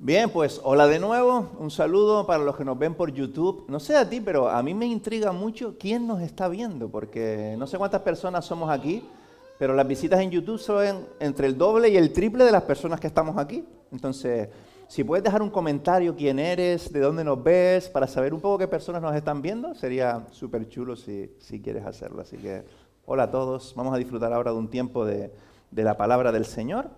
Bien, pues hola de nuevo, un saludo para los que nos ven por YouTube. No sé a ti, pero a mí me intriga mucho quién nos está viendo, porque no sé cuántas personas somos aquí, pero las visitas en YouTube son entre el doble y el triple de las personas que estamos aquí. Entonces, si puedes dejar un comentario, quién eres, de dónde nos ves, para saber un poco qué personas nos están viendo, sería súper chulo si quieres hacerlo. Así que, hola a todos, vamos a disfrutar ahora de un tiempo de la palabra del Señor.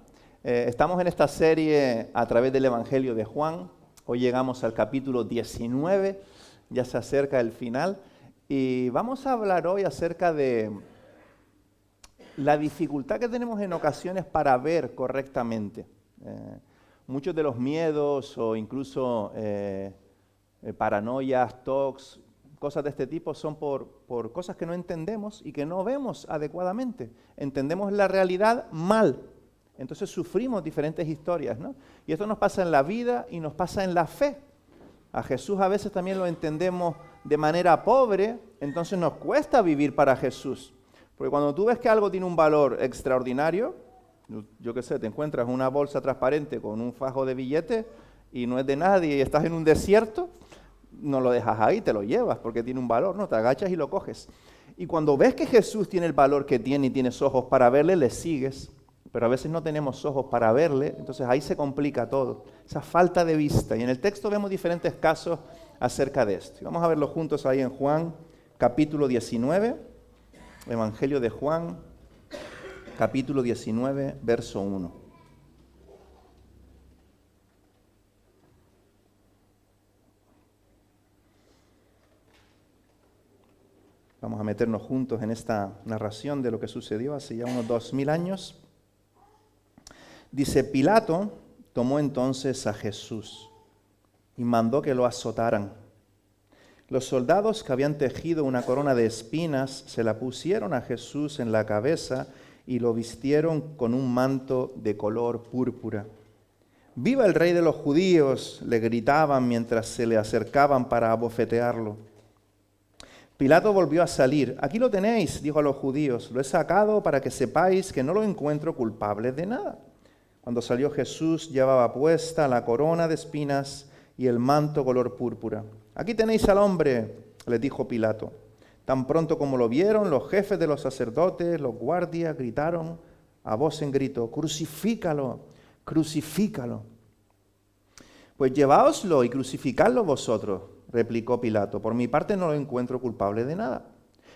Estamos en esta serie a través del Evangelio de Juan. Hoy llegamos al capítulo 19, ya se acerca el final. Y vamos a hablar hoy acerca de la dificultad que tenemos en ocasiones para ver correctamente. Muchos de los miedos o incluso paranoias, TOCs, cosas de este tipo son por cosas que no entendemos y que no vemos adecuadamente. Entendemos la realidad mal. Entonces sufrimos diferentes historias, ¿no? Y esto nos pasa en la vida y nos pasa en la fe. A Jesús a veces también lo entendemos de manera pobre, entonces nos cuesta vivir para Jesús. Porque cuando tú ves que algo tiene un valor extraordinario, yo qué sé, te encuentras una bolsa transparente con un fajo de billetes y no es de nadie y estás en un desierto, no lo dejas ahí, te lo llevas porque tiene un valor, ¿no? Te agachas y lo coges. Y cuando ves que Jesús tiene el valor que tiene y tienes ojos para verle, le sigues. Pero a veces no tenemos ojos para verle, entonces ahí se complica todo, esa falta de vista. Y en el texto vemos diferentes casos acerca de esto. Y vamos a verlo juntos ahí en Juan, capítulo 19, Evangelio de Juan, capítulo 19, verso 1. Vamos a meternos juntos en esta narración de lo que sucedió hace ya unos 2000 años. Dice, Pilato tomó entonces a Jesús y mandó que lo azotaran. Los soldados que habían tejido una corona de espinas se la pusieron a Jesús en la cabeza y lo vistieron con un manto de color púrpura. ¡Viva el rey de los judíos!, le gritaban mientras se le acercaban para abofetearlo. Pilato volvió a salir. Aquí lo tenéis, dijo a los judíos, lo he sacado para que sepáis que no lo encuentro culpable de nada. Cuando salió Jesús llevaba puesta la corona de espinas y el manto color púrpura. Aquí tenéis al hombre, les dijo Pilato. Tan pronto como lo vieron, los jefes de los sacerdotes, los guardias, gritaron a voz en grito, crucifícalo, crucifícalo. Pues lleváoslo y crucificadlo vosotros, replicó Pilato. Por mi parte no lo encuentro culpable de nada.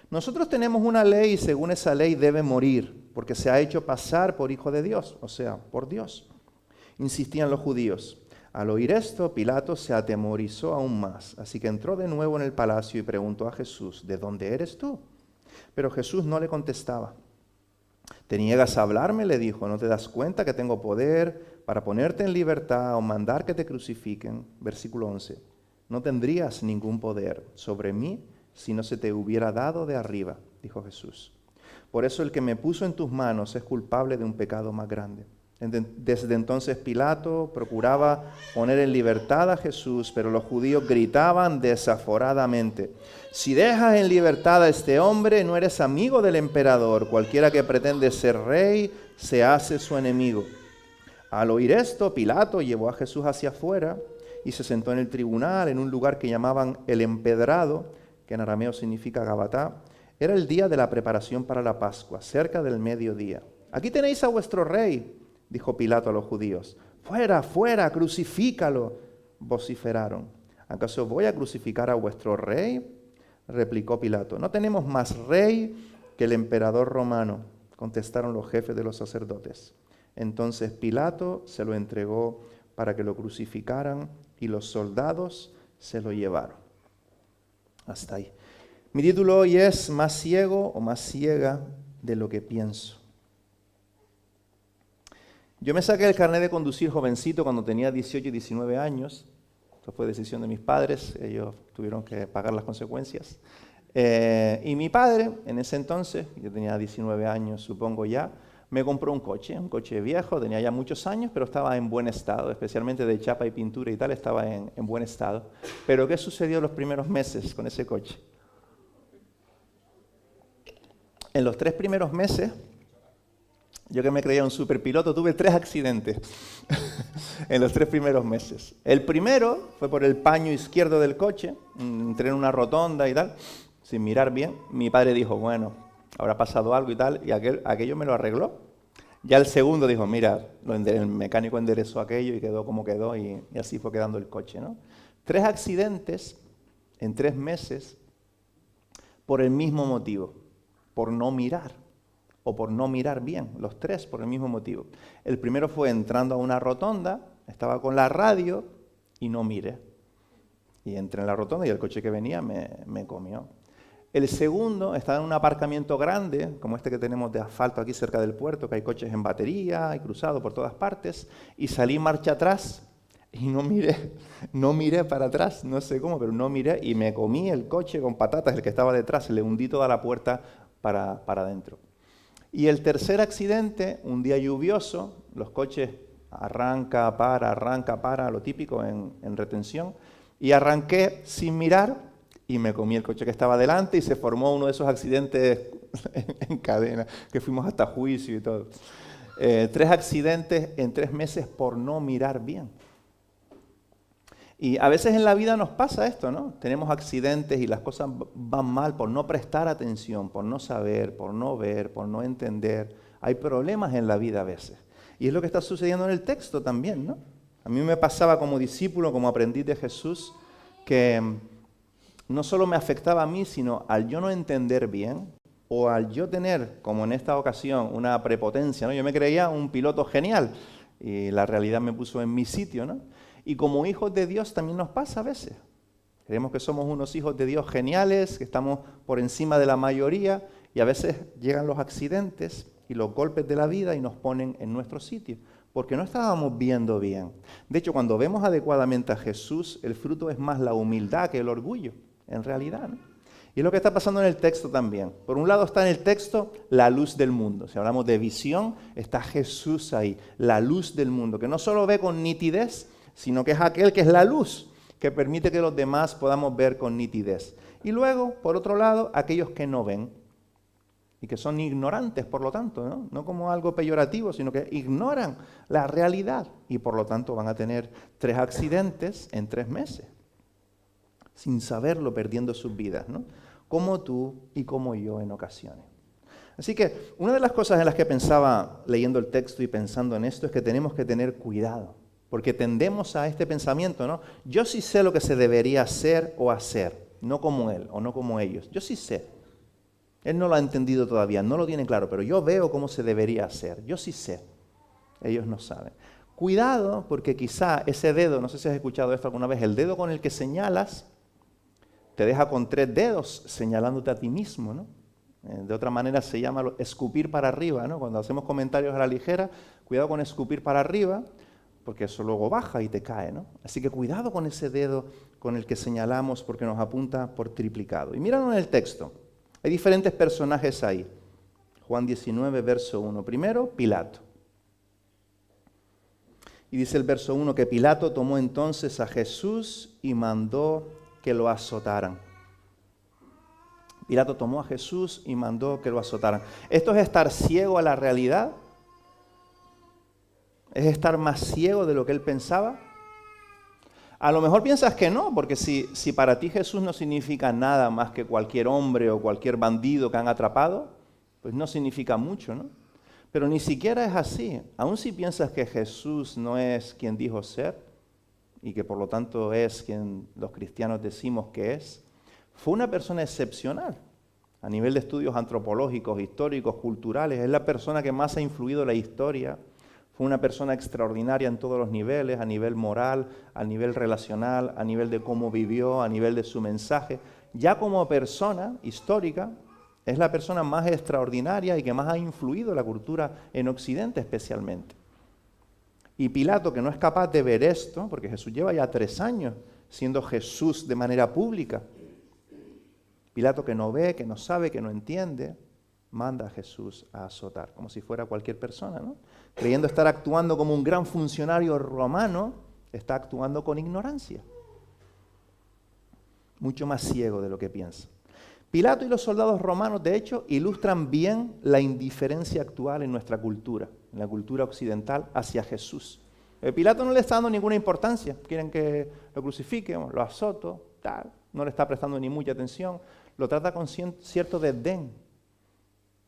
Nosotros tenemos una ley y según esa ley debe morir, porque se ha hecho pasar por hijo de Dios, o sea, por Dios. Insistían los judíos. Al oír esto, Pilato se atemorizó aún más, así que entró de nuevo en el palacio y preguntó a Jesús, ¿de dónde eres tú? Pero Jesús no le contestaba. ¿Te niegas a hablarme?, le dijo, ¿no te das cuenta que tengo poder para ponerte en libertad o mandar que te crucifiquen? Versículo 11. No tendrías ningún poder sobre mí si no se te hubiera dado de arriba, dijo Jesús. Por eso el que me puso en tus manos es culpable de un pecado más grande. Desde entonces Pilato procuraba poner en libertad a Jesús, pero los judíos gritaban desaforadamente, si dejas en libertad a este hombre, no eres amigo del emperador. Cualquiera que pretende ser rey se hace su enemigo. Al oír esto, Pilato llevó a Jesús hacia afuera y se sentó en el tribunal en un lugar que llamaban el Empedrado, que en arameo significa Gabatá. Era el día de la preparación para la Pascua, cerca del mediodía. Aquí tenéis a vuestro rey, dijo Pilato a los judíos. Fuera, fuera, crucifícalo, vociferaron. ¿Acaso voy a crucificar a vuestro rey? Replicó Pilato. No tenemos más rey que el emperador romano, contestaron los jefes de los sacerdotes. Entonces Pilato se lo entregó para que lo crucificaran y los soldados se lo llevaron. Hasta ahí. Mi título hoy es Más ciego o más ciega de lo que pienso. Yo me saqué el carnet de conducir jovencito cuando tenía 18 y 19 años. Esto fue decisión de mis padres, ellos tuvieron que pagar las consecuencias. Y mi padre, en ese entonces, yo tenía 19 años supongo ya, me compró un coche viejo, tenía ya muchos años, pero estaba en buen estado, especialmente de chapa y pintura y tal, estaba en buen estado. Pero ¿qué sucedió los primeros meses con ese coche? En los 3 primeros meses Yo que me creía un superpiloto, tuve 3 accidentes en los 3 primeros meses. El primero fue por el paño izquierdo del coche, entré en una rotonda y tal, sin mirar bien. Mi padre dijo, bueno, habrá pasado algo y tal, y aquello me lo arregló. Ya el segundo dijo, mira, el mecánico enderezó aquello y quedó como quedó, y así fue quedando el coche, ¿no? 3 accidentes en 3 meses por el mismo motivo, por no mirar. O por no mirar bien, los 3 por el mismo motivo. El primero fue entrando a una rotonda, estaba con la radio y no miré. Y entré en la rotonda y el coche que venía me comió. El segundo estaba en un aparcamiento grande, como este que tenemos de asfalto aquí cerca del puerto, que hay coches en batería y cruzados por todas partes, y salí marcha atrás y no miré para atrás, no sé cómo, pero no miré y me comí el coche con patatas, el que estaba detrás, le hundí toda la puerta para adentro. Y el tercer accidente, un día lluvioso, los coches arranca, para, lo típico en retención, y arranqué sin mirar y me comí el coche que estaba delante y se formó uno de esos accidentes en cadena, que fuimos hasta juicio y todo. 3 accidentes en 3 meses por no mirar bien. Y a veces en la vida nos pasa esto, ¿no? Tenemos accidentes y las cosas van mal por no prestar atención, por no saber, por no ver, por no entender. Hay problemas en la vida a veces. Y es lo que está sucediendo en el texto también, ¿no? A mí me pasaba como discípulo, como aprendiz de Jesús, que no solo me afectaba a mí, sino al yo no entender bien, o al yo tener, como en esta ocasión, una prepotencia, ¿no? Yo me creía un piloto genial y la realidad me puso en mi sitio, ¿no? Y como hijos de Dios también nos pasa a veces. Creemos que somos unos hijos de Dios geniales, que estamos por encima de la mayoría, y a veces llegan los accidentes y los golpes de la vida y nos ponen en nuestro sitio, porque no estábamos viendo bien. De hecho, cuando vemos adecuadamente a Jesús, el fruto es más la humildad que el orgullo, en realidad, ¿no? Y es lo que está pasando en el texto también. Por un lado está en el texto la luz del mundo. Si hablamos de visión, está Jesús ahí, la luz del mundo, que no solo ve con nitidez, sino que es aquel que es la luz, que permite que los demás podamos ver con nitidez. Y luego, por otro lado, aquellos que no ven y que son ignorantes, por lo tanto, ¿no? No como algo peyorativo, sino que ignoran la realidad y por lo tanto van a tener 3 accidentes en 3 meses, sin saberlo, perdiendo sus vidas, ¿no? Como tú y como yo en ocasiones. Así que una de las cosas en las que pensaba leyendo el texto y pensando en esto es que tenemos que tener cuidado. Porque tendemos a este pensamiento, ¿no? Yo sí sé lo que se debería hacer o hacer, no como él o no como ellos. Yo sí sé. Él no lo ha entendido todavía, no lo tiene claro, pero yo veo cómo se debería hacer. Yo sí sé. Ellos no saben. Cuidado, porque quizá ese dedo, no sé si has escuchado esto alguna vez, el dedo con el que señalas te deja con 3 dedos señalándote a ti mismo, ¿no? De otra manera se llama escupir para arriba, ¿no? Cuando hacemos comentarios a la ligera, cuidado con escupir para arriba, porque eso luego baja y te cae, ¿no? Así que cuidado con ese dedo con el que señalamos porque nos apunta por triplicado. Y míralo en el texto. Hay diferentes personajes ahí. Juan 19, verso 1. Primero, Pilato. Y dice el verso 1 que Pilato tomó entonces a Jesús y mandó que lo azotaran. Pilato tomó a Jesús y mandó que lo azotaran. ¿Esto es estar ciego a la realidad? ¿Es estar más ciego de lo que él pensaba? A lo mejor piensas que no, porque si para ti Jesús no significa nada más que cualquier hombre o cualquier bandido que han atrapado, pues no significa mucho, ¿no? Pero ni siquiera es así. Aun si piensas que Jesús no es quien dijo ser y que por lo tanto es quien los cristianos decimos que es, fue una persona excepcional. A nivel de estudios antropológicos, históricos, culturales, es la persona que más ha influido en la historia. Fue una persona extraordinaria en todos los niveles, a nivel moral, a nivel relacional, a nivel de cómo vivió, a nivel de su mensaje. Ya como persona histórica, es la persona más extraordinaria y que más ha influido en la cultura en Occidente especialmente. Y Pilato, que no es capaz de ver esto, porque Jesús lleva ya 3 años siendo Jesús de manera pública. Pilato que no ve, que no sabe, que no entiende, manda a Jesús a azotar, como si fuera cualquier persona, ¿no? Creyendo estar actuando como un gran funcionario romano, está actuando con ignorancia. Mucho más ciego de lo que piensa. Pilato y los soldados romanos, de hecho, ilustran bien la indiferencia actual en nuestra cultura, en la cultura occidental, hacia Jesús. Pilato no le está dando ninguna importancia. Quieren que lo crucifiquen, lo azoto, tal. No le está prestando ni mucha atención. Lo trata con cierto desdén.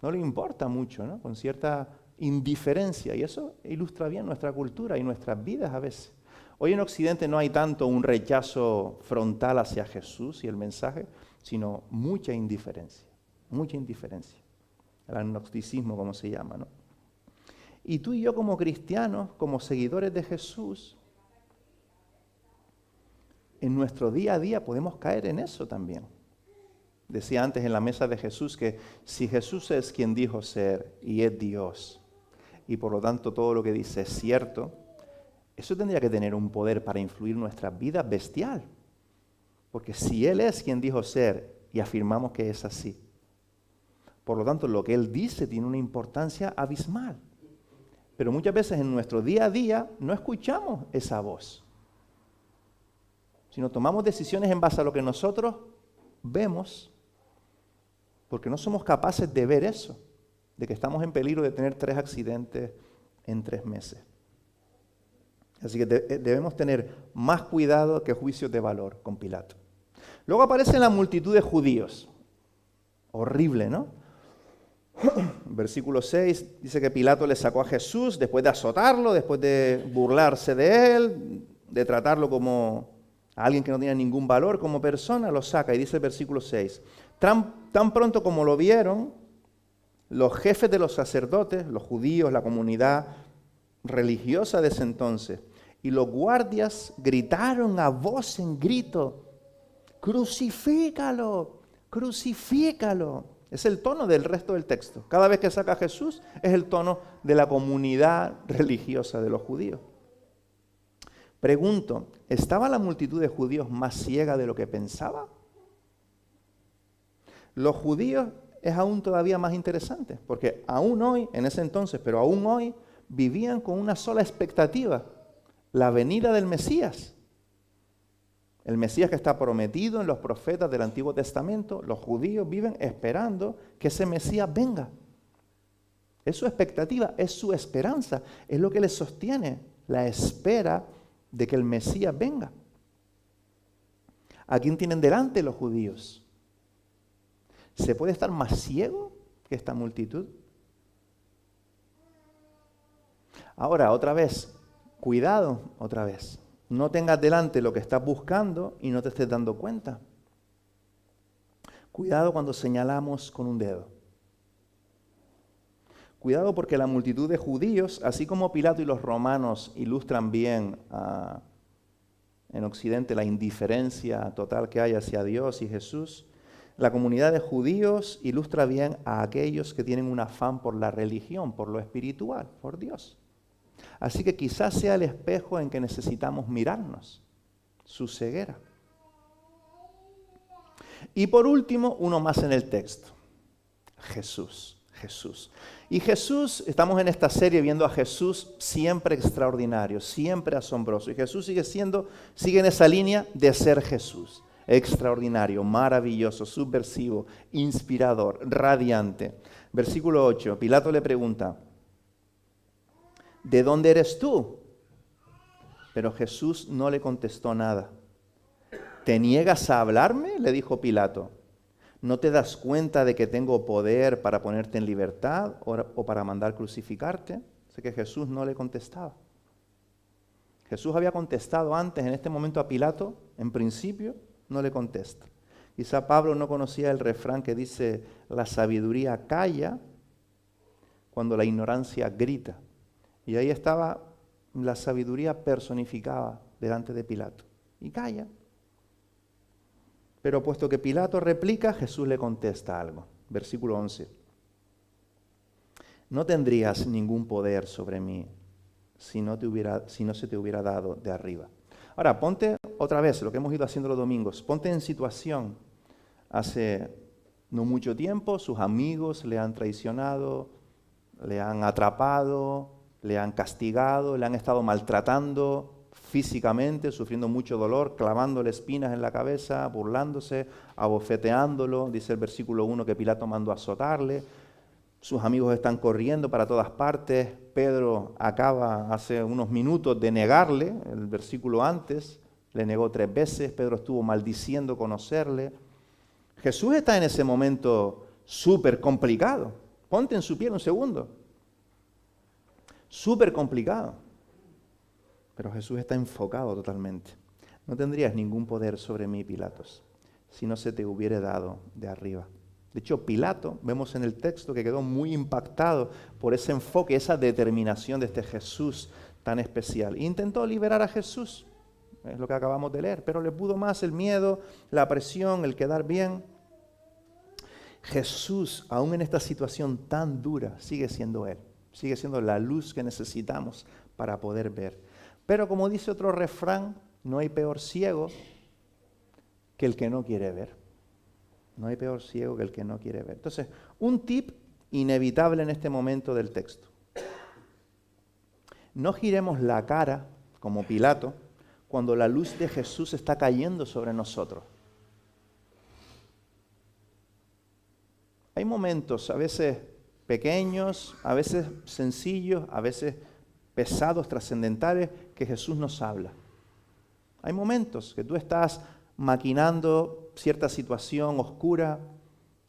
No le importa mucho, ¿no? Con cierta indiferencia. Y eso ilustra bien nuestra cultura y nuestras vidas a veces. Hoy en Occidente no hay tanto un rechazo frontal hacia Jesús y el mensaje, sino mucha indiferencia. Mucha indiferencia. El agnosticismo, como se llama, ¿no? Y tú y yo como cristianos, como seguidores de Jesús, en nuestro día a día podemos caer en eso también. Decía antes en la mesa de Jesús que si Jesús es quien dijo ser y es Dios, y por lo tanto todo lo que dice es cierto, eso tendría que tener un poder para influir nuestras vidas bestial. Porque si Él es quien dijo ser y afirmamos que es así, por lo tanto lo que Él dice tiene una importancia abismal. Pero muchas veces en nuestro día a día no escuchamos esa voz, sino tomamos decisiones en base a lo que nosotros vemos, porque no somos capaces de ver eso, de que estamos en peligro de tener 3 accidentes en 3 meses. Así que debemos tener más cuidado que juicios de valor con Pilato. Luego aparece la multitud de judíos. Horrible, ¿no? Versículo 6 dice que Pilato le sacó a Jesús después de azotarlo, después de burlarse de él, de tratarlo como a alguien que no tenía ningún valor como persona, lo saca y dice el versículo 6, tan pronto como lo vieron, los jefes de los sacerdotes, los judíos, la comunidad religiosa de ese entonces, y los guardias gritaron a voz en grito, ¡crucifícalo! ¡Crucifícalo! Es el tono del resto del texto. Cada vez que saca a Jesús es el tono de la comunidad religiosa de los judíos. Pregunto, ¿estaba la multitud de judíos más ciega de lo que pensaba? Los judíos es aún todavía más interesante, porque aún hoy, en ese entonces, pero aún hoy, vivían con una sola expectativa, la venida del Mesías. El Mesías que está prometido en los profetas del Antiguo Testamento, los judíos viven esperando que ese Mesías venga. Es su expectativa, es su esperanza, es lo que les sostiene, la espera de que el Mesías venga. ¿A quién tienen delante los judíos? ¿Se puede estar más ciego que esta multitud? Ahora, otra vez, cuidado, otra vez. No tengas delante lo que estás buscando y no te estés dando cuenta. Cuidado cuando señalamos con un dedo. Cuidado porque la multitud de judíos, así como Pilato y los romanos ilustran bien en Occidente la indiferencia total que hay hacia Dios y Jesús, la comunidad de judíos ilustra bien a aquellos que tienen un afán por la religión, por lo espiritual, por Dios. Así que quizás sea el espejo en que necesitamos mirarnos, su ceguera. Y por último, uno más en el texto, Jesús. Y Jesús, estamos en esta serie viendo a Jesús siempre extraordinario, siempre asombroso. Y Jesús sigue en esa línea de ser Jesús, extraordinario, maravilloso, subversivo, inspirador, radiante. Versículo 8, Pilato le pregunta, ¿de dónde eres tú? Pero Jesús no le contestó nada. ¿Te niegas a hablarme?, le dijo Pilato. ¿No te das cuenta de que tengo poder para ponerte en libertad o para mandar crucificarte? Así que Jesús no le contestaba. Jesús había contestado antes, en este momento a Pilato, en principio no le contesta. Quizá Pablo no conocía el refrán que dice, la sabiduría calla cuando la ignorancia grita. Y ahí estaba la sabiduría personificada delante de Pilato. Y calla. Pero puesto que Pilato replica, Jesús le contesta algo. Versículo 11. No tendrías ningún poder sobre mí si no se te hubiera dado de arriba. Ahora, ponte otra vez, lo que hemos ido haciendo los domingos, ponte en situación. Hace no mucho tiempo sus amigos le han traicionado, le han atrapado, le han castigado, le han estado maltratando físicamente, sufriendo mucho dolor, clavándole espinas en la cabeza, burlándose, abofeteándolo. Dice el versículo 1 que Pilato mandó a azotarle. Sus amigos están corriendo para todas partes. Pedro acaba hace unos minutos de negarle, el versículo antes, le negó 3 veces. Pedro estuvo maldiciendo conocerle. Jesús está en ese momento súper complicado. Ponte en su piel un segundo. Súper complicado. Pero Jesús está enfocado totalmente. No tendrías ningún poder sobre mí, Pilatos, si no se te hubiera dado de arriba. De hecho, Pilato, vemos en el texto que quedó muy impactado por ese enfoque, esa determinación de este Jesús tan especial. Intentó liberar a Jesús, es lo que acabamos de leer, pero le pudo más el miedo, la presión, el quedar bien. Jesús, aún en esta situación tan dura, sigue siendo Él. Sigue siendo la luz que necesitamos para poder ver. Pero como dice otro refrán, no hay peor ciego que el que no quiere ver. No hay peor ciego que el que no quiere ver. Entonces, un tip inevitable en este momento del texto. No giremos la cara, como Pilato, cuando la luz de Jesús está cayendo sobre nosotros. Hay momentos, a veces pequeños, a veces sencillos, a veces pesados, trascendentales, que Jesús nos habla. Hay momentos que tú estás maquinando cierta situación oscura,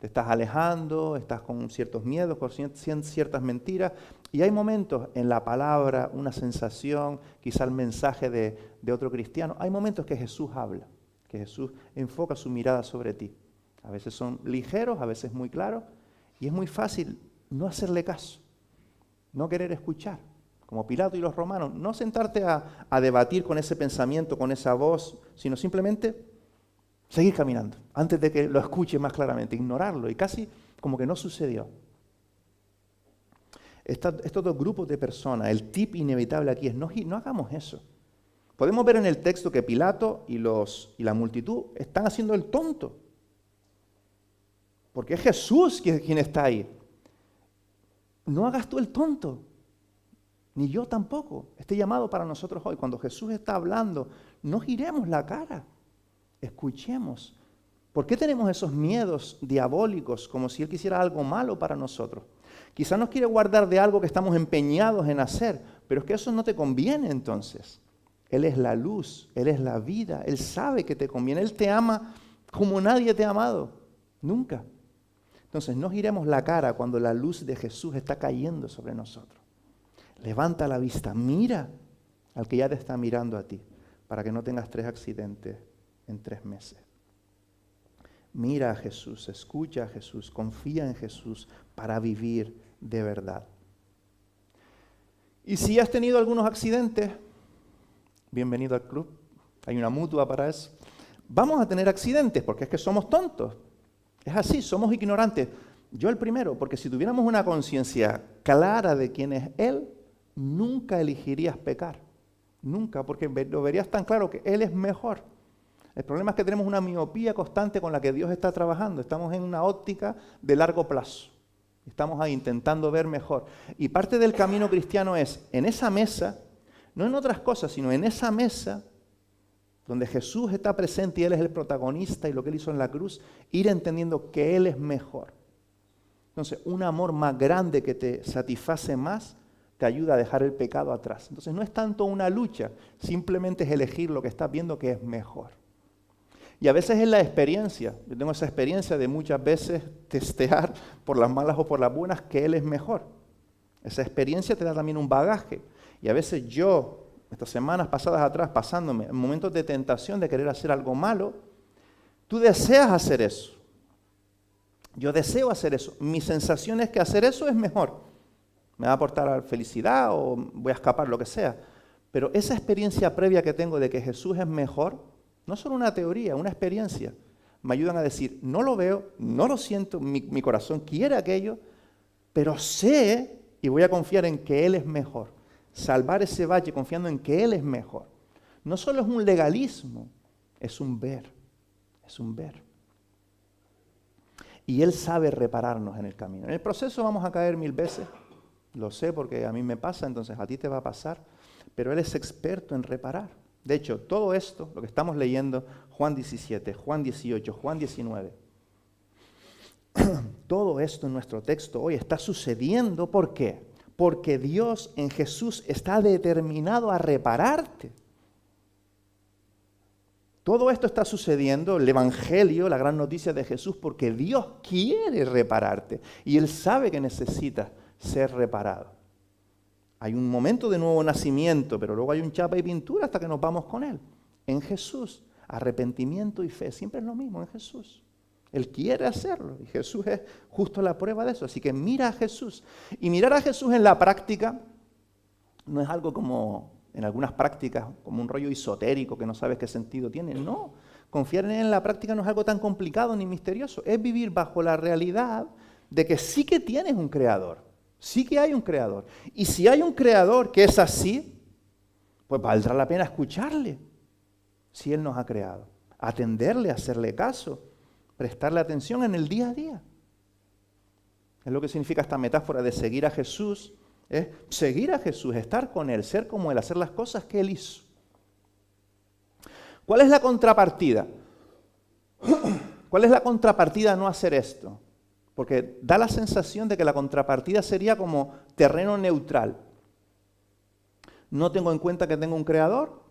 te estás alejando, estás con ciertos miedos, con ciertas mentiras, y hay momentos en la palabra, una sensación, quizá el mensaje de otro cristiano, hay momentos que Jesús habla, que Jesús enfoca su mirada sobre ti. A veces son ligeros, a veces muy claros, y es muy fácil no hacerle caso, no querer escuchar, como Pilato y los romanos, no sentarte a debatir con ese pensamiento, con esa voz, sino simplemente seguir caminando, antes de que lo escuche más claramente, ignorarlo, y casi como que no sucedió. Estos dos grupos de personas, el tip inevitable aquí es no hagamos eso. Podemos ver en el texto que Pilato y la multitud están haciendo el tonto, porque es Jesús quien está ahí. No hagas tú el tonto, ni yo tampoco. Este llamado para nosotros hoy, cuando Jesús está hablando, no giremos la cara. Escuchemos. ¿Por qué tenemos esos miedos diabólicos como si Él quisiera algo malo para nosotros? Quizás nos quiere guardar de algo que estamos empeñados en hacer, pero es que eso no te conviene entonces. Él es la luz, Él es la vida, Él sabe que te conviene, Él te ama como nadie te ha amado, nunca. Entonces no giremos la cara cuando la luz de Jesús está cayendo sobre nosotros. Levanta la vista, mira al que ya te está mirando a ti, para que no tengas 3 accidentes en 3 meses. Mira a Jesús, escucha a Jesús, confía en Jesús para vivir de verdad. Y si has tenido algunos accidentes, bienvenido al club, hay una mutua para eso. Vamos a tener accidentes porque es que somos tontos. Es así, somos ignorantes. Yo el primero, porque si tuviéramos una conciencia clara de quién es Él, nunca elegirías pecar. Nunca, porque lo verías tan claro que Él es mejor. El problema es que tenemos una miopía constante con la que Dios está trabajando. Estamos en una óptica de largo plazo. Estamos ahí intentando ver mejor. Y parte del camino cristiano es, en esa mesa, no en otras cosas, sino en esa mesa, donde Jesús está presente y Él es el protagonista y lo que Él hizo en la cruz, ir entendiendo que Él es mejor. Entonces, un amor más grande que te satisface más, te ayuda a dejar el pecado atrás. Entonces, no es tanto una lucha, simplemente es elegir lo que estás viendo que es mejor. Y a veces es la experiencia. Yo tengo esa experiencia de muchas veces testear por las malas o por las buenas que Él es mejor. Esa experiencia te da también un bagaje. Y a veces yo, estas semanas pasadas atrás, pasándome en momentos de tentación de querer hacer algo malo, tú deseas hacer eso. Yo deseo hacer eso. Mi sensación es que hacer eso es mejor. Me va a aportar felicidad o voy a escapar, lo que sea. Pero esa experiencia previa que tengo de que Jesús es mejor, no solo una teoría, una experiencia, me ayudan a decir, no lo veo, no lo siento, mi corazón quiere aquello, pero sé y voy a confiar en que Él es mejor. Salvar ese valle confiando en que Él es mejor. No solo es un legalismo, es un ver, es un ver. Y Él sabe repararnos en el camino. En el proceso vamos a caer 1000 veces, lo sé porque a mí me pasa, entonces a ti te va a pasar, pero Él es experto en reparar. De hecho, todo esto, lo que estamos leyendo, Juan 17, Juan 18, Juan 19, todo esto en nuestro texto hoy está sucediendo. ¿Por qué? Porque Dios en Jesús está determinado a repararte. Todo esto está sucediendo, el Evangelio, la gran noticia de Jesús, porque Dios quiere repararte y Él sabe que necesitas ser reparado. Hay un momento de nuevo nacimiento, pero luego hay un chapa y pintura hasta que nos vamos con Él. En Jesús, arrepentimiento y fe, siempre es lo mismo en Jesús. Él quiere hacerlo y Jesús es justo la prueba de eso. Así que mira a Jesús. Y mirar a Jesús en la práctica no es algo como en algunas prácticas, como un rollo esotérico que no sabes qué sentido tiene. No, confiar en Él en la práctica no es algo tan complicado ni misterioso. Es vivir bajo la realidad de que sí que tienes un creador. Sí que hay un creador. Y si hay un creador que es así, pues valdrá la pena escucharle. Si Él nos ha creado. Atenderle, hacerle caso, prestarle atención en el día a día. Es lo que significa esta metáfora de seguir a Jesús. Es seguir a Jesús, estar con Él, ser como Él, hacer las cosas que Él hizo. ¿Cuál es la contrapartida? ¿Cuál es la contrapartida a no hacer esto? Porque da la sensación de que la contrapartida sería como terreno neutral. No tengo en cuenta que tengo un creador,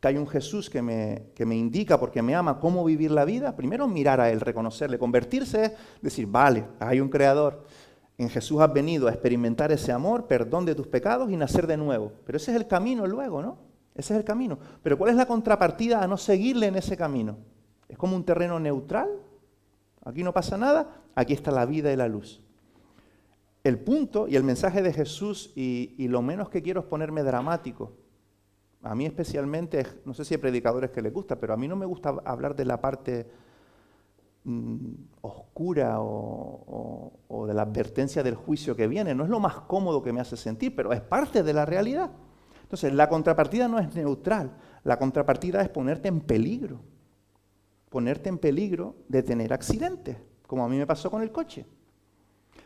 que hay un Jesús que me indica porque me ama cómo vivir la vida. Primero mirar a Él, reconocerle, convertirse es decir, vale, hay un creador. En Jesús has venido a experimentar ese amor, perdón de tus pecados y nacer de nuevo. Pero ese es el camino luego, ¿no? Ese es el camino. Pero ¿cuál es la contrapartida a no seguirle en ese camino? Es como un terreno neutral. Aquí no pasa nada, aquí está la vida y la luz. El punto y el mensaje de Jesús, y lo menos que quiero es ponerme dramático. A mí especialmente, no sé si hay predicadores que les gusta, pero a mí no me gusta hablar de la parte oscura o de la advertencia del juicio que viene. No es lo más cómodo que me hace sentir, pero es parte de la realidad. Entonces, la contrapartida no es neutral. La contrapartida es ponerte en peligro. Ponerte en peligro de tener accidentes, como a mí me pasó con el coche.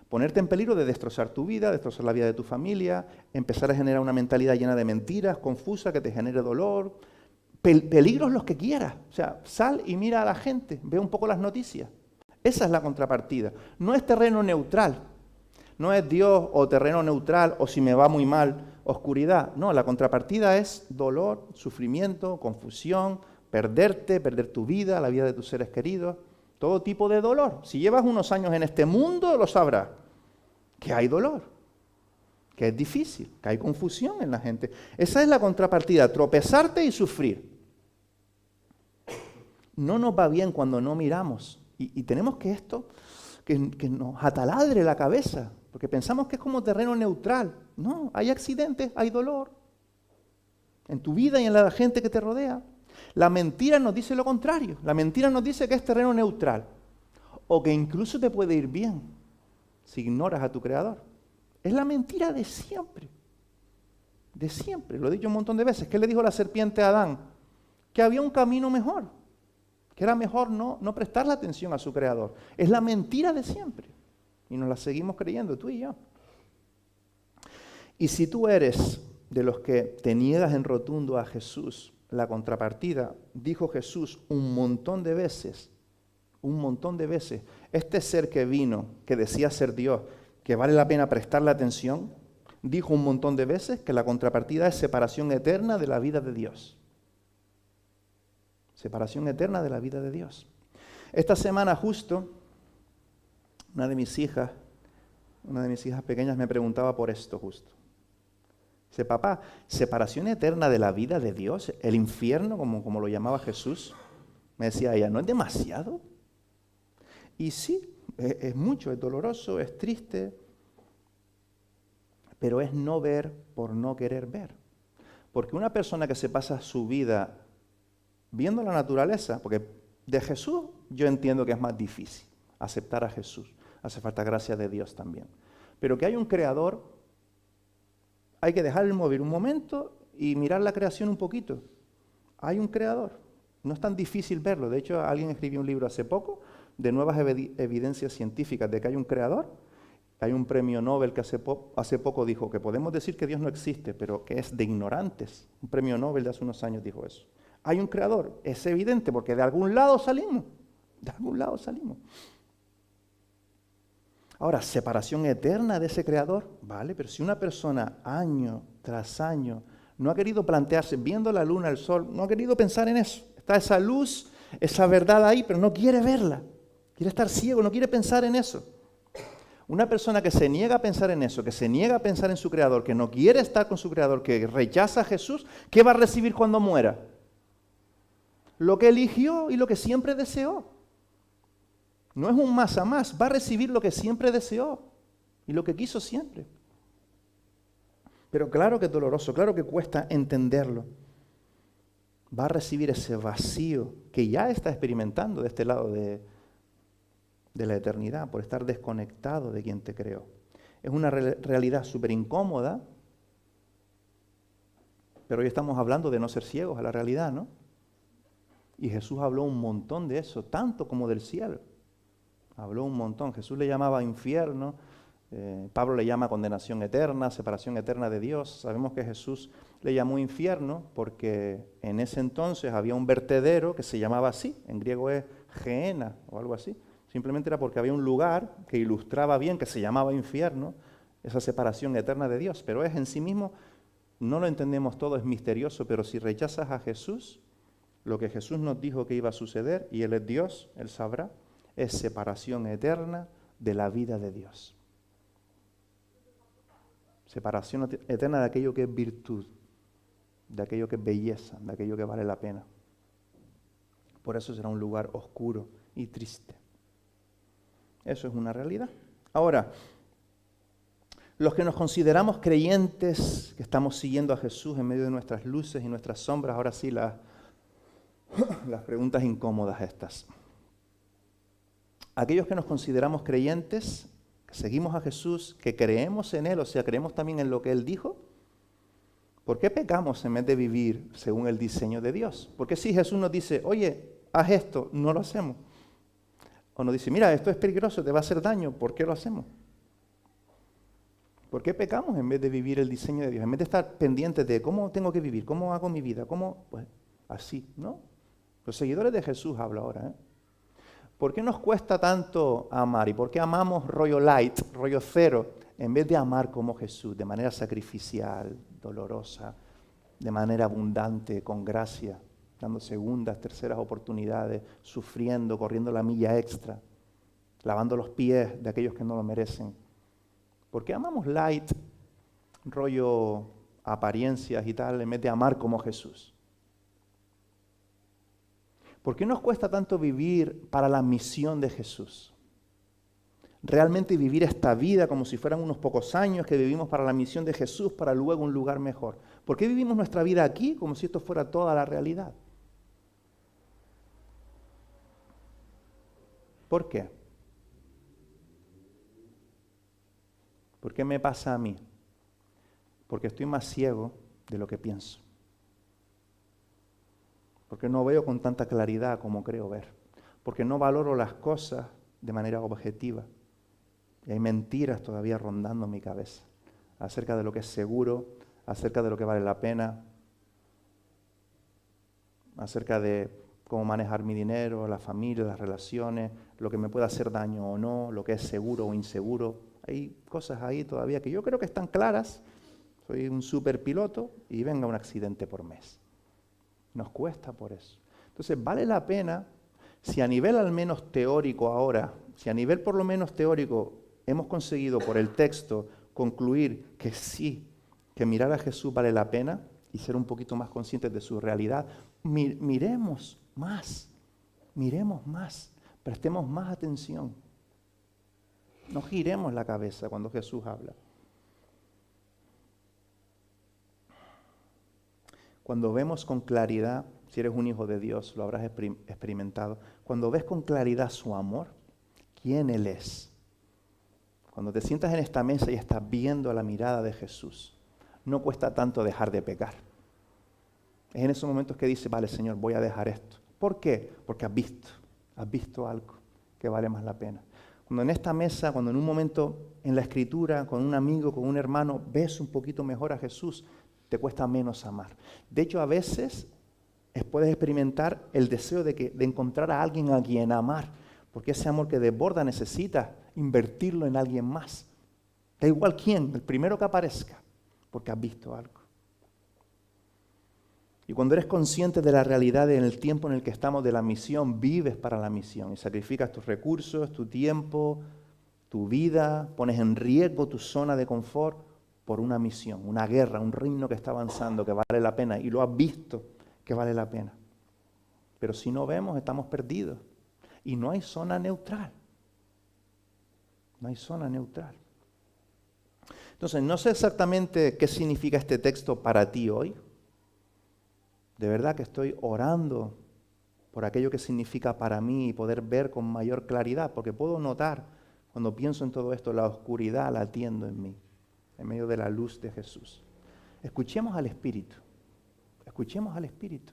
Ponerte en peligro de destrozar tu vida, destrozar la vida de tu familia, empezar a generar una mentalidad llena de mentiras, confusa, que te genere dolor. Peligros los que quieras. O sea, sal y mira a la gente, ve un poco las noticias. Esa es la contrapartida. No es terreno neutral. No es Dios o terreno neutral o si me va muy mal, oscuridad. No, la contrapartida es dolor, sufrimiento, confusión, perderte, perder tu vida, la vida de tus seres queridos, todo tipo de dolor. Si llevas unos años en este mundo, lo sabrás, que hay dolor, que es difícil, que hay confusión en la gente. Esa es la contrapartida, tropezarte y sufrir. No nos va bien cuando no miramos. Y tenemos que esto, que nos ataladre la cabeza, porque pensamos que es como terreno neutral. No, hay accidentes, hay dolor, en tu vida y en la gente que te rodea. La mentira nos dice lo contrario. La mentira nos dice que es terreno neutral o que incluso te puede ir bien si ignoras a tu creador. Es la mentira de siempre. De siempre. Lo he dicho un montón de veces. ¿Qué le dijo la serpiente a Adán? Que había un camino mejor. Que era mejor no prestarle atención a su creador. Es la mentira de siempre. Y nos la seguimos creyendo, tú y yo. Y si tú eres de los que te niegas en rotundo a Jesús, la contrapartida, dijo Jesús un montón de veces, este ser que vino, que decía ser Dios, que vale la pena prestarle atención, dijo un montón de veces que la contrapartida es separación eterna de la vida de Dios. Separación eterna de la vida de Dios. Esta semana justo, una de mis hijas pequeñas me preguntaba por esto justo. Dice, papá, separación eterna de la vida de Dios, el infierno, como lo llamaba Jesús. Me decía ella, ¿no es demasiado? Y sí, es mucho, es doloroso, es triste, pero es no ver por no querer ver. Porque una persona que se pasa su vida viendo la naturaleza, porque de Jesús yo entiendo que es más difícil aceptar a Jesús, hace falta gracia de Dios también. Pero que hay un creador, hay que dejar el móvil un momento y mirar la creación un poquito. Hay un creador. No es tan difícil verlo. De hecho, alguien escribió un libro hace poco de nuevas evidencias científicas de que hay un creador Hay un premio Nobel que hace poco dijo que podemos decir que Dios no existe, pero que es de ignorantes. Un premio Nobel de hace unos años dijo eso. Hay un creador, es evidente, porque de algún lado salimos. De algún lado salimos. Ahora, separación eterna de ese creador, vale, pero si una persona año tras año no ha querido plantearse, viendo la luna, el sol, no ha querido pensar en eso. Está esa luz, esa verdad ahí, pero no quiere verla. Quiere estar ciego, no quiere pensar en eso. Una persona que se niega a pensar en eso, que se niega a pensar en su creador, que no quiere estar con su creador, que rechaza a Jesús, ¿qué va a recibir cuando muera? Lo que eligió y lo que siempre deseó. No es un más a más, va a recibir lo que siempre deseó y lo que quiso siempre. Pero claro que es doloroso, claro que cuesta entenderlo. Va a recibir ese vacío que ya está experimentando de este lado de la eternidad, por estar desconectado de quien te creó. Es una realidad súper incómoda, pero hoy estamos hablando de no ser ciegos a la realidad, ¿no? Y Jesús habló un montón de eso, tanto como del cielo. Habló un montón. Jesús le llamaba infierno, Pablo le llama condenación eterna, separación eterna de Dios. Sabemos que Jesús le llamó infierno porque en ese entonces había un vertedero que se llamaba así, en griego es Gehenna o algo así. Simplemente era porque había un lugar que ilustraba bien, que se llamaba infierno, esa separación eterna de Dios. Pero es en sí mismo, no lo entendemos todo, es misterioso, pero si rechazas a Jesús, lo que Jesús nos dijo que iba a suceder, y Él es Dios, Él sabrá, es separación eterna de la vida de Dios. Separación eterna de aquello que es virtud, de aquello que es belleza, de aquello que vale la pena. Por eso será un lugar oscuro y triste. Eso es una realidad. Ahora, los que nos consideramos creyentes, que estamos siguiendo a Jesús en medio de nuestras luces y nuestras sombras, ahora sí las preguntas incómodas estas. Aquellos que nos consideramos creyentes, que seguimos a Jesús, que creemos en Él, o sea, creemos también en lo que Él dijo, ¿por qué pecamos en vez de vivir según el diseño de Dios? Porque si Jesús nos dice, oye, haz esto, no lo hacemos. O nos dice, mira, esto es peligroso, te va a hacer daño, ¿por qué lo hacemos? ¿Por qué pecamos en vez de vivir el diseño de Dios? En vez de estar pendientes de cómo tengo que vivir, cómo hago mi vida, pues así, ¿no? Los seguidores de Jesús hablo ahora, ¿eh? ¿Por qué nos cuesta tanto amar? ¿Y por qué amamos rollo light, rollo cero, en vez de amar como Jesús, de manera sacrificial, dolorosa, de manera abundante, con gracia, dando segundas, terceras oportunidades, sufriendo, corriendo la milla extra, lavando los pies de aquellos que no lo merecen? ¿Por qué amamos light, rollo apariencias y tal, en vez de amar como Jesús? ¿Por qué nos cuesta tanto vivir para la misión de Jesús? Realmente vivir esta vida como si fueran unos pocos años que vivimos para la misión de Jesús, para luego un lugar mejor. ¿Por qué vivimos nuestra vida aquí como si esto fuera toda la realidad? ¿Por qué? ¿Por qué me pasa a mí? Porque estoy más ciego de lo que pienso. Porque no veo con tanta claridad como creo ver. Porque no valoro las cosas de manera objetiva. Y hay mentiras todavía rondando mi cabeza acerca de lo que es seguro, acerca de lo que vale la pena, acerca de cómo manejar mi dinero, la familia, las relaciones, lo que me puede hacer daño o no, lo que es seguro o inseguro. Hay cosas ahí todavía que yo creo que están claras. Soy un superpiloto y venga un accidente por mes. Nos cuesta por eso. Entonces, vale la pena, si a nivel al menos teórico ahora, si a nivel por lo menos teórico hemos conseguido por el texto concluir que sí, que mirar a Jesús vale la pena y ser un poquito más conscientes de su realidad, miremos más, prestemos más atención. No giremos la cabeza cuando Jesús habla. Cuando vemos con claridad, si eres un hijo de Dios, lo habrás experimentado, cuando ves con claridad su amor, quién Él es. Cuando te sientas en esta mesa y estás viendo la mirada de Jesús, no cuesta tanto dejar de pecar. Es en esos momentos que dices, vale, Señor, voy a dejar esto. ¿Por qué? Porque has visto algo que vale más la pena. Cuando en esta mesa, cuando en un momento en la Escritura, con un amigo, con un hermano, ves un poquito mejor a Jesús, te cuesta menos amar. De hecho, a veces puedes experimentar el deseo de encontrar a alguien a quien amar, porque ese amor que desborda necesita invertirlo en alguien más. Da igual quién, el primero que aparezca, porque has visto algo. Y cuando eres consciente de la realidad en el tiempo en el que estamos de la misión, vives para la misión y sacrificas tus recursos, tu tiempo, tu vida, pones en riesgo tu zona de confort por una misión, una guerra, un reino que está avanzando, que vale la pena, y lo has visto que vale la pena. Pero si no vemos, estamos perdidos. Y no hay zona neutral. No hay zona neutral. Entonces, no sé exactamente qué significa este texto para ti hoy. De verdad que estoy orando por aquello que significa para mí y poder ver con mayor claridad, porque puedo notar, cuando pienso en todo esto, la oscuridad la atiendo en mí, en medio de la luz de Jesús. Escuchemos al Espíritu. Escuchemos al Espíritu.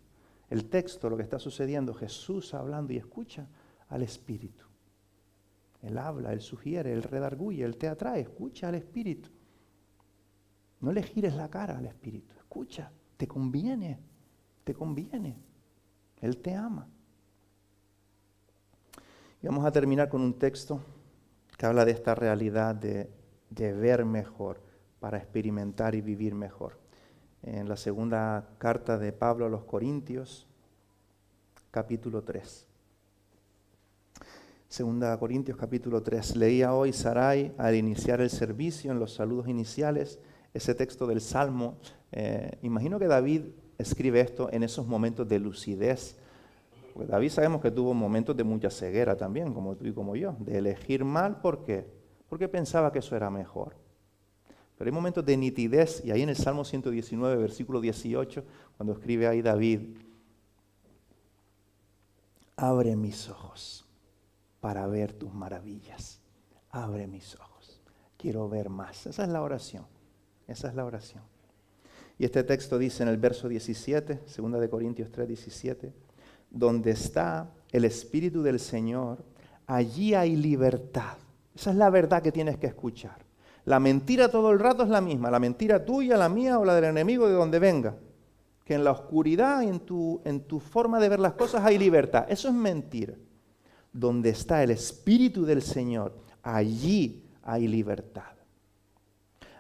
El texto, lo que está sucediendo, Jesús hablando, y escucha al Espíritu. Él habla, Él sugiere, Él redarguye, Él te atrae. Escucha al Espíritu. No le gires la cara al Espíritu. Escucha, te conviene, te conviene. Él te ama. Y vamos a terminar con un texto que habla de esta realidad de ver mejor para experimentar y vivir mejor. En la segunda carta de Pablo a los Corintios, capítulo 3. Segunda Corintios, capítulo 3. Leía hoy Sarai al iniciar el servicio, en los saludos iniciales, ese texto del Salmo. Imagino que David escribe esto en esos momentos de lucidez. Porque David sabemos que tuvo momentos de mucha ceguera también, como tú y como yo, de elegir mal. ¿Por qué? Porque pensaba que eso era mejor. Pero hay momentos de nitidez, y ahí en el Salmo 119, versículo 18, cuando escribe ahí David, abre mis ojos para ver tus maravillas. Abre mis ojos. Quiero ver más. Esa es la oración. Esa es la oración. Y este texto dice en el verso 17, 2 de Corintios 3, 17, donde está el Espíritu del Señor, allí hay libertad. Esa es la verdad que tienes que escuchar. La mentira todo el rato es la misma, la mentira tuya, la mía o la del enemigo, de donde venga. Que en la oscuridad, en tu forma de ver las cosas hay libertad. Eso es mentira. Donde está el Espíritu del Señor, allí hay libertad.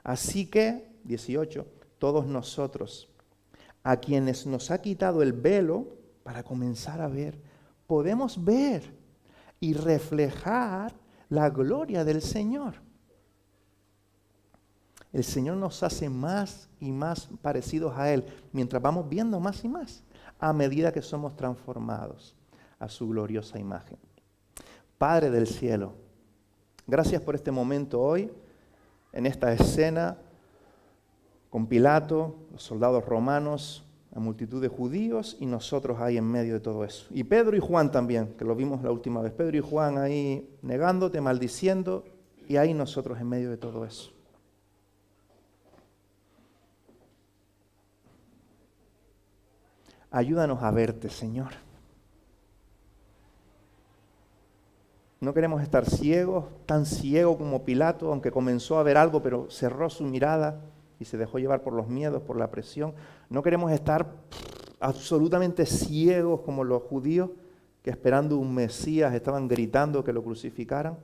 Así que, 18, todos nosotros, a quienes nos ha quitado el velo para comenzar a ver, podemos ver y reflejar la gloria del Señor. El Señor nos hace más y más parecidos a Él, mientras vamos viendo más y más, a medida que somos transformados a su gloriosa imagen. Padre del cielo, gracias por este momento hoy, en esta escena, con Pilato, los soldados romanos, la multitud de judíos y nosotros ahí en medio de todo eso. Y Pedro y Juan también, que lo vimos la última vez. Pedro y Juan ahí negándote, maldiciendo, y ahí nosotros en medio de todo eso. Ayúdanos a verte, Señor. No queremos estar ciegos, tan ciego como Pilato, aunque comenzó a ver algo, pero cerró su mirada y se dejó llevar por los miedos, por la presión. No queremos estar absolutamente ciegos como los judíos, que esperando un Mesías estaban gritando que lo crucificaran.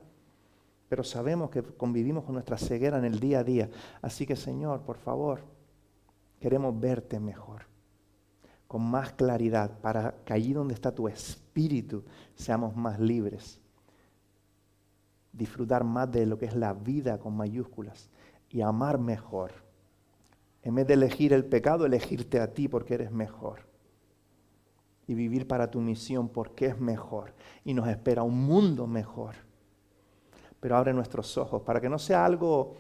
Pero sabemos que convivimos con nuestra ceguera en el día a día. Así que, Señor, por favor, queremos verte mejor, con más claridad, para que allí donde está tu Espíritu seamos más libres. Disfrutar más de lo que es la vida con mayúsculas y amar mejor. En vez de elegir el pecado, elegirte a ti porque eres mejor. Y vivir para tu misión porque es mejor. Y nos espera un mundo mejor. Pero abre nuestros ojos para que no sea algo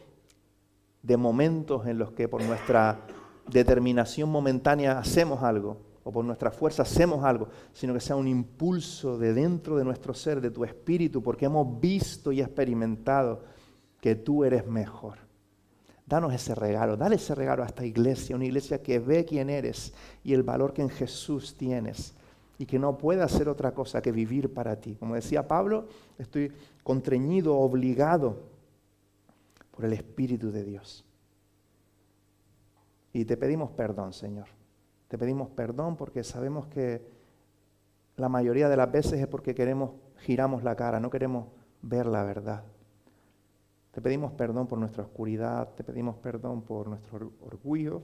de momentos en los que por nuestra determinación momentánea hacemos algo, o por nuestra fuerza hacemos algo, sino que sea un impulso de dentro de nuestro ser, de tu espíritu, porque hemos visto y experimentado que tú eres mejor. Danos ese regalo, dale ese regalo a esta iglesia, una iglesia que ve quién eres y el valor que en Jesús tienes, y que no pueda hacer otra cosa que vivir para ti. Como decía Pablo, estoy constreñido, obligado por el Espíritu de Dios. Y te pedimos perdón, Señor. Te pedimos perdón porque sabemos que la mayoría de las veces es porque giramos la cara, no queremos ver la verdad. Te pedimos perdón por nuestra oscuridad, te pedimos perdón por nuestro orgullo.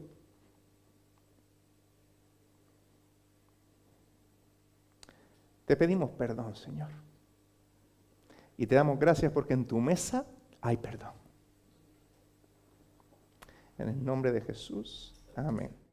Te pedimos perdón, Señor. Y te damos gracias porque en tu mesa hay perdón. En el nombre de Jesús. Amén.